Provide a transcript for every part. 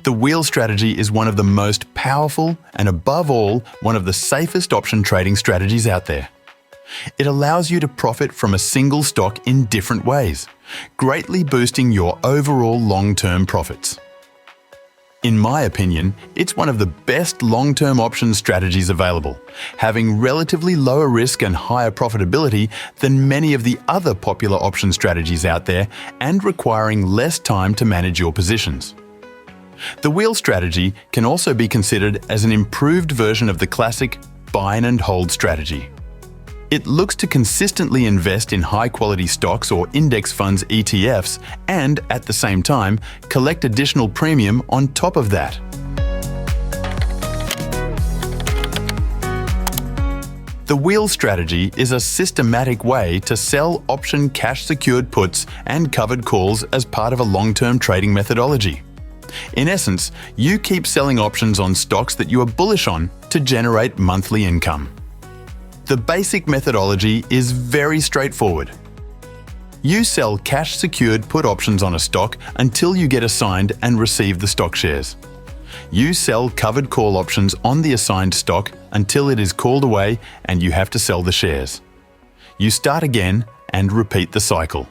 The wheel strategy is one of the most powerful and, above all, one of the safest option trading strategies out there. It allows you to profit from a single stock in different ways, greatly boosting your overall long-term profits. In my opinion, it's one of the best long-term option strategies available, having relatively lower risk and higher profitability than many of the other popular option strategies out there and requiring less time to manage your positions. The wheel strategy can also be considered as an improved version of the classic buy and hold strategy. It looks to consistently invest in high-quality stocks or index funds ETFs and, at the same time, collect additional premium on top of that. The wheel strategy is a systematic way to sell option cash-secured puts and covered calls as part of a long-term trading methodology. In essence, you keep selling options on stocks that you are bullish on to generate monthly income. The basic methodology is very straightforward. You sell cash-secured put options on a stock until you get assigned and receive the stock shares. You sell covered call options on the assigned stock until it is called away and you have to sell the shares. You start again and repeat the cycle.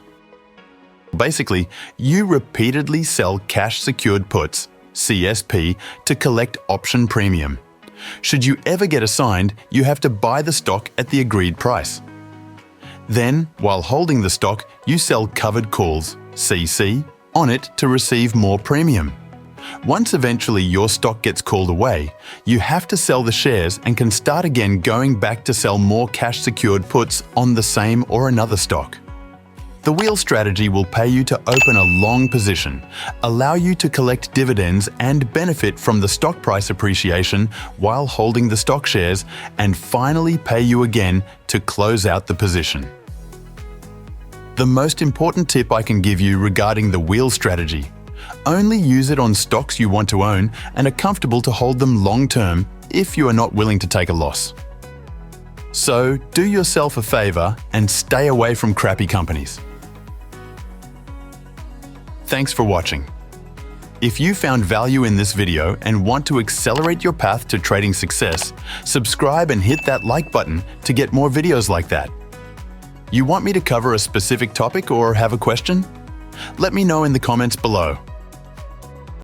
Basically, you repeatedly sell cash-secured puts, CSP, to collect option premium. Should you ever get assigned, you have to buy the stock at the agreed price. Then, while holding the stock, you sell covered calls, CC, on it to receive more premium. Once eventually your stock gets called away, you have to sell the shares and can start again going back to sell more cash-secured puts on the same or another stock. The wheel strategy will pay you to open a long position, allow you to collect dividends and benefit from the stock price appreciation while holding the stock shares, and finally pay you again to close out the position. The most important tip I can give you regarding the wheel strategy: only use it on stocks you want to own and are comfortable to hold them long-term if you are not willing to take a loss. So, do yourself a favor and stay away from crappy companies. Thanks for watching. If you found value in this video and want to accelerate your path to trading success, subscribe and hit that like button to get more videos like that. You want me to cover a specific topic or have a question? Let me know in the comments below.